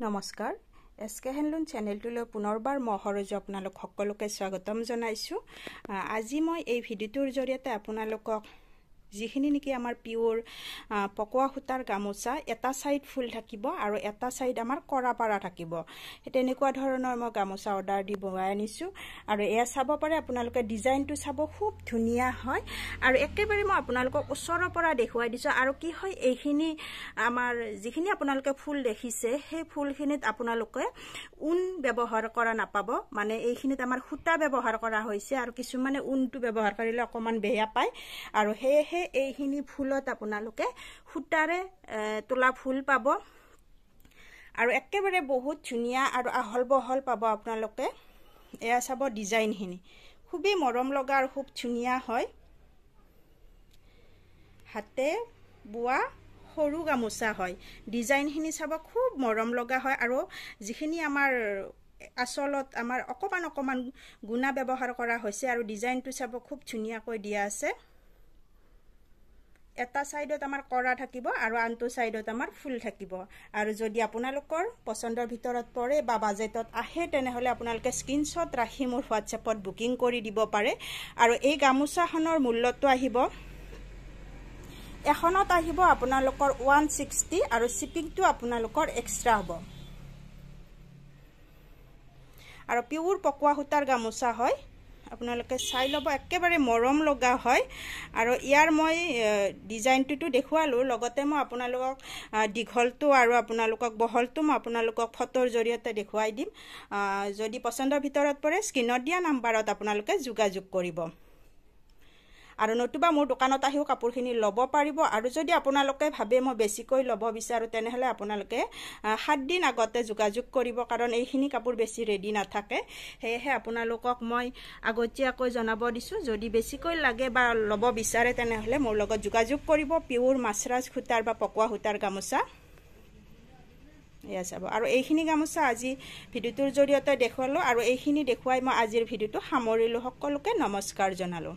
নমস্কাৰ SK handloom চেনেলটোলৈ পুনৰবাৰ মহৰজ আপোনালোক সকলোকে স্বাগতম জনাইছো আজি মই এই ভিডিওটোৰ জৰিয়তে আপোনালোকক যিখিনি নেকি আমাৰ পিওৰ পকোৱা সূতাৰ গামোচা এটা সাইড ফুল থাকিব আৰু এটা সাইড আমাৰ কৰা পাৰা থাকিব তেনেকুৱা ধৰণৰ মই গামোচা অৰ্ডাৰ দি বনাই আনিছো আৰু এয়া চাব পাৰে আপোনালোকে ডিজাইনটো চাব খুব ধুনিয়া হয় আৰু একেবাৰে মই আপোনালোকক ওচৰৰ পৰা দেখুৱাই দিছো আৰু কি হয় এইখিনি আমাৰ যিখিনি আপোনালোকে ফুল দেখিছে সেই ফুলখিনিত আপোনালোকে উন ব্যৱহাৰ কৰা নাপাব মানে এইখিনিত আমাৰ সূতা ব্যৱহাৰ কৰা হৈছে আৰু কিছুমানে উনটো ব্যৱহাৰ কৰিলে অকমান বেয়া পায় আৰু হেহে এইখিনি ফুলত আপোনালোকে সূতাৰে তোলা ফুল পাব আৰু একেবাৰে বহুত ধুনিয়া আৰু আহল বহল পাব আপোনালোকে এয়া চাব ডিজাইনখিনি খুবই মৰম লগা আৰু খুব ধুনিয়া হয় হাতে বুৱা সৰু গামোচা হয় ডিজাইনখিনি চাব খুব মৰম লগা হয় আৰু যিখিনি আমাৰ আসলত আমাৰ অকমান গুণা ব্যৱহাৰ কৰা হৈছে আৰু ডিজাইনটো চাব খুব ধুনিয়াকৈ দিয়া আছে এটা সাইডত আমাৰ কৰা থাকিব আৰু আনটো সাইডত আমাৰ ফুল থাকিব আৰু যদি আপোনালোকৰ পছন্দৰ ভিতৰত পৰে বা বাজেটত আহে তেনেহলে আপোনালোকে স্ক্ৰিনশ্বট ৰাখি মোৰ WhatsAppত বুকিং কৰি দিব পাৰে আৰু এই গামোচাখনৰ মূল্যটো আহিব এখনত আহিব আপোনালোকৰ 160 আৰু শিপিংটো আপোনালোকৰ এক্সট্ৰা হ'ব আৰু পিওৰ পকোৱা সূতাৰ গামোচা হয় আপোনালোকে চাই লব একেবাৰে মৰম লগা হয় আৰু ইয়াৰ মই ডিজাইনটো দেখুৱালো লগতে মই আপোনালোকক দীঘলটো আৰু আপোনালোকক বহলটো মই আপোনালোকক ফটোৰ জৰিয়তে দেখুৱাই দিম যদি পছন্দৰ ভিতৰত পৰে স্ক্ৰিনত দিয়া নম্বৰত আপোনালোকে যোগাযোগ কৰিব আৰু নতুবা মোৰ দোকানত আহিও কাপোৰখিনি লব পাৰিব আৰু যদি আপোনালোকে ভাবে মই বেছিকৈ লব বিচাৰো তেনেহলে আপোনালোকে 7 দিন আগতে যোগাযোগ কৰিব কাৰণ এইখিনি কাপোৰ বেছি ৰেডি নাথাকে হেহে আপোনালোকক মই আগতীয়াকৈ জনাব দিছো যদি বেছিকৈ লাগে বা লব বিচাৰে তেনেহলে মোৰ লগত যোগাযোগ কৰিব পিওৰ মাছৰাজ সূতাৰ বা পকোৱা সূতাৰ গামোচা এয়া চাব আৰু এইখিনি গামোচা আজি ভিডিওটোৰ জৰিয়তে দেখুৱালো আৰু এইখিনি দেখুৱাই মই আজিৰ ভিডিওটো সামৰিলো সকলোকে নমস্কাৰ জনালো